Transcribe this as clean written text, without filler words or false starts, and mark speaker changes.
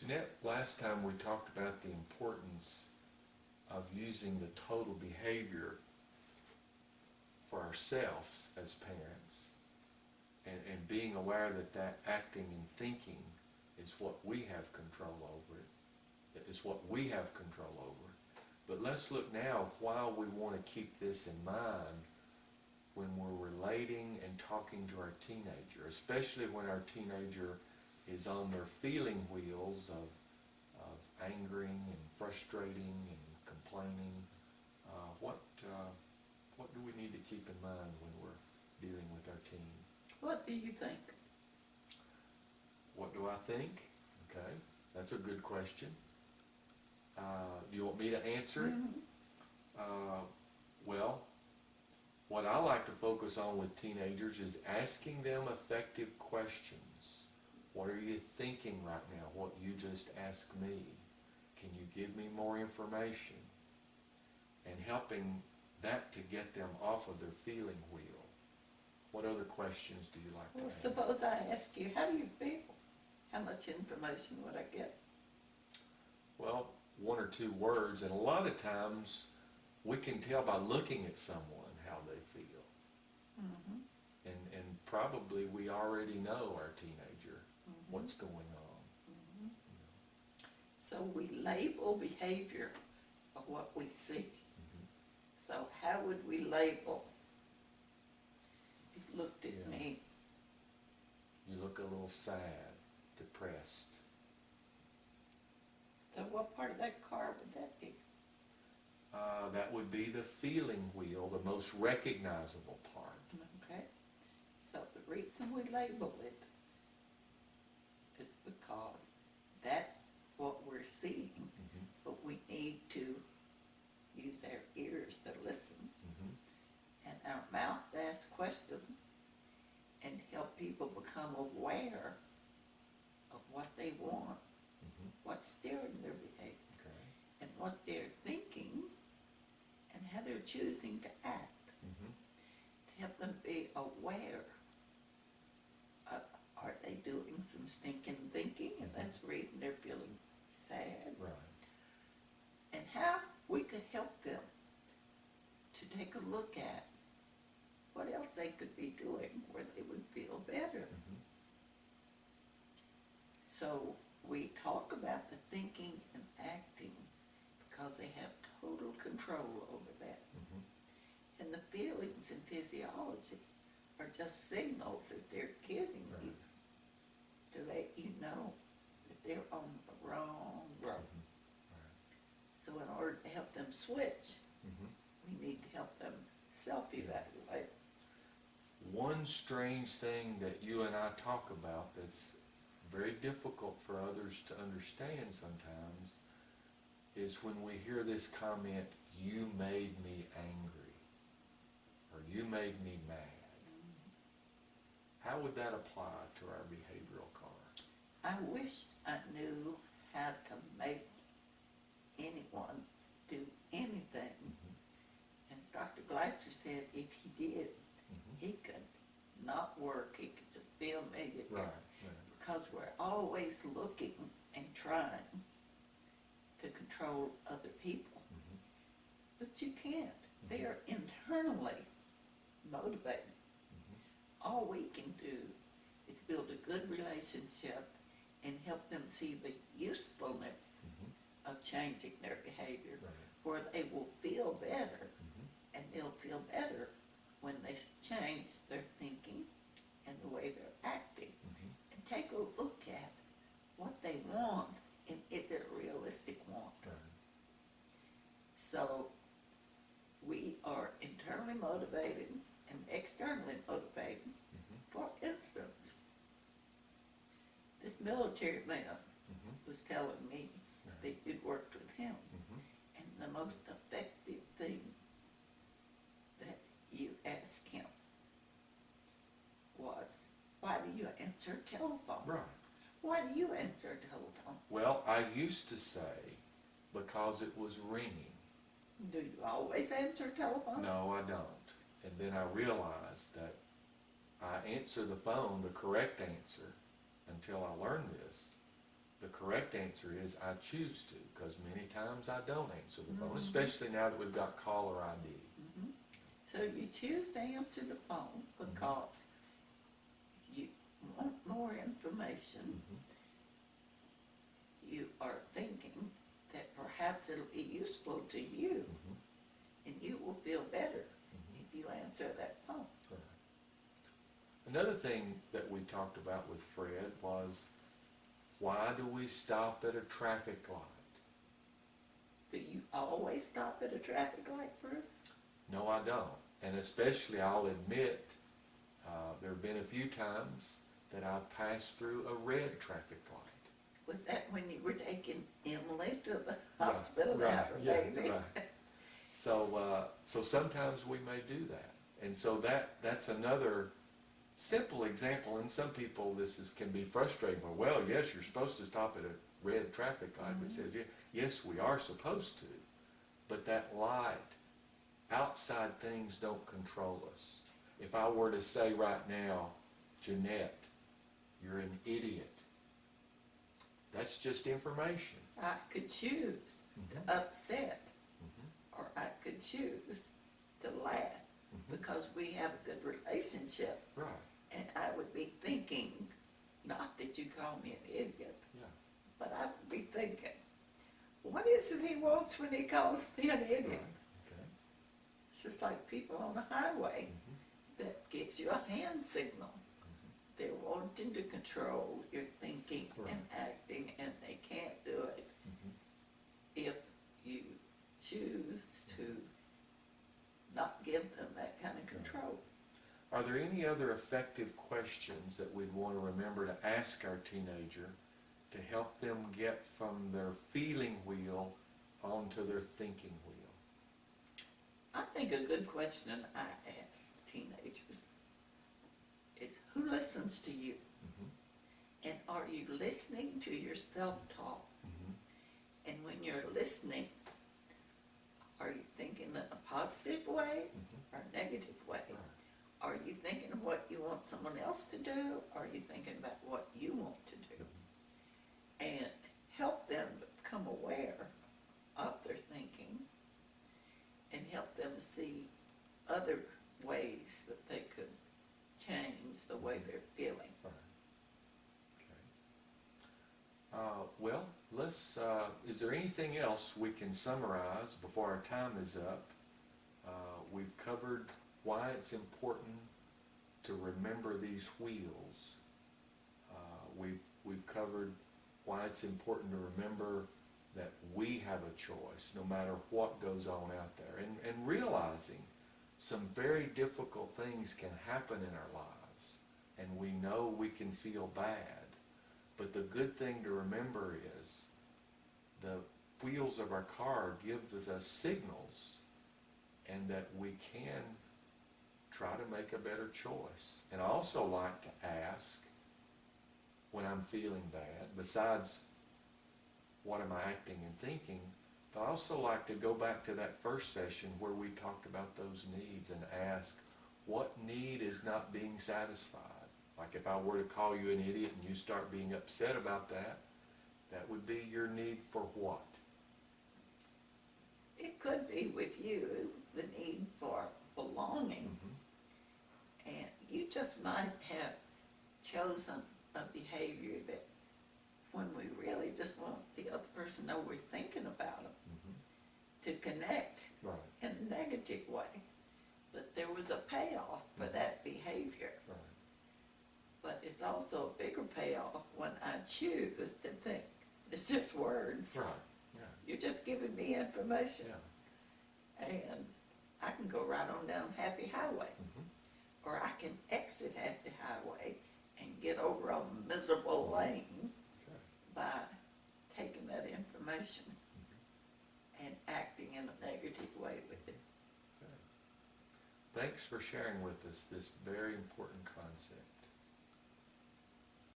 Speaker 1: Jeanette, last time we talked about the importance of using the total behavior for ourselves as parents, and being aware that that acting and thinking is what we have control over it. It's what we have control over. But let's look now, while we want to keep this in mind when we're relating and talking to our teenager, especially when our teenager is on their feeling wheels of angering and frustrating and complaining. What do we need to keep in mind when we're dealing with our teen?
Speaker 2: What do you think?
Speaker 1: What do I think? Okay, that's a good question. Do you want me to answer it? Well, what I like to focus on with teenagers is asking them effective questions. What are you thinking right now? What you just asked me? Can you give me more information? And helping that to get them off of their feeling wheel. What other questions do you like to ask?
Speaker 2: Suppose I ask you, how do you feel? How much information would I get?
Speaker 1: Well, one or two words, and a lot of times we can tell by looking at someone how they feel.
Speaker 2: Mm-hmm.
Speaker 1: And probably we already know our teenager, what's going on.
Speaker 2: Mm-hmm. So we label behavior of what we see. So how would we label? He looked at me.
Speaker 1: You look a little sad, depressed.
Speaker 2: So what part of that car would that be?
Speaker 1: That would be the feeling wheel, the most recognizable part.
Speaker 2: Okay. So the reason we label it is because that's what we're seeing, but we need to use our ears to listen and our mouth to ask questions and help people become aware of what they want, what's steering their behavior, and what they're thinking, and how they're choosing to act, to help them be aware. Are they doing some stinking thinking, and that's the reason they're feeling sad?
Speaker 1: Right.
Speaker 2: And how we could help them to take a look at what else they could be doing where they would feel better. So we talk about the thinking and acting because they have total control over that. And the feelings and physiology are just signals that they're giving you to let you know that they're on the wrong road. So in order to help them switch, we need to help them self-evaluate.
Speaker 1: One strange thing that you and I talk about that's very difficult for others to understand sometimes is when we hear this comment, you made me angry, or you made me mad. How would that apply to our behavioral car?
Speaker 2: I wish I knew how to make anyone do anything. And Dr. Glasser said if he did, he could not work, he could just be a millionaire.
Speaker 1: Right.
Speaker 2: Because we're always looking and trying to control other people. But you can't. They are internally motivated. All we can do is build a good relationship and help them see the usefulness of changing their behavior, where they will feel better, and they'll feel better when they change their thinking and the way they're acting, and take a look at what they want and is it a realistic want. So we are internally motivated and externally motivated. For instance, this military man was telling me that you'd worked with him, and the most effective thing that you asked him was, why do you answer a telephone?
Speaker 1: Right.
Speaker 2: Why do you answer a telephone?
Speaker 1: Well, I used to say because it was ringing.
Speaker 2: Do you always answer a telephone?
Speaker 1: No, I don't. And then I realized that I answer the phone, the correct answer, until I learned this, The correct answer is I choose to, because many times I don't answer the phone,
Speaker 2: Mhm.
Speaker 1: especially now that we've got caller ID.
Speaker 2: Mhm. So you choose to answer the phone because you want more information. You are thinking that perhaps it'll be useful to you, and you will feel better if you answer that phone.
Speaker 1: Right. Another thing that we talked about with Fred was, why do we stop at a traffic light?
Speaker 2: Do you always stop at a traffic light first?
Speaker 1: No, I don't. And especially, I'll admit, there have been a few times that I've passed through a red traffic light.
Speaker 2: Was that when you were taking Emily to the hospital to
Speaker 1: Right,
Speaker 2: have her
Speaker 1: yeah,
Speaker 2: baby?
Speaker 1: right. So sometimes we may do that. And so that's another simple example. And some people, can be frustrating. Well, yes, you're supposed to stop at a red traffic light. But it says, yes, we are supposed to. But that light, outside things don't control us. If I were to say right now, Jeanette, you're an idiot, that's just information.
Speaker 2: I could choose to upset, or I could choose to laugh, because we have a good relationship.
Speaker 1: Right.
Speaker 2: And I would be thinking, not that you call me an idiot,
Speaker 1: Yeah.
Speaker 2: but I would be thinking, what is it he wants when he calls me an idiot?
Speaker 1: Right. Okay.
Speaker 2: It's just like people on the highway that gives you a hand signal. They're wanting to control your thinking and acting, and they can't do it if you choose to not give them that kind of control.
Speaker 1: Are there any other effective questions that we'd want to remember to ask our teenager to help them get from their feeling wheel onto their thinking wheel?
Speaker 2: I think a good question I ask teenagers is, who listens to you? And are you listening to your self-talk? And when you're listening, are you thinking in a positive way or a negative way? Are you thinking of what you want someone else to do? Or are you thinking about what you want to do? And help them become aware of their thinking, and help them see other ways that they could change the way they're feeling.
Speaker 1: Well, is there anything else we can summarize before our time is up? We've covered why it's important to remember these wheels. We've covered why it's important to remember that we have a choice no matter what goes on out there, and realizing some very difficult things can happen in our lives, and we know we can feel bad. But the good thing to remember is the wheels of our car give us signals, and that we can try to make a better choice. And I also like to ask, when I'm feeling bad, besides what am I acting and thinking, but I also like to go back to that first session where we talked about those needs and ask, what need is not being satisfied? Like if I were to call you an idiot and you start being upset about that, that would be your need for what?
Speaker 2: It could be with you, the need for belonging. And you just might have chosen a behavior that, when we really just want the other person to know we're thinking about them, to connect in a negative way. But there was a payoff for that behavior. But it's also a bigger payoff when I choose to think. It's just words. You're just giving me information. And I can go right on down Happy Highway. Or I can exit Happy Highway and get over a miserable lane by taking that information and acting in a negative way with it.
Speaker 1: Thanks for sharing with us this very important concept.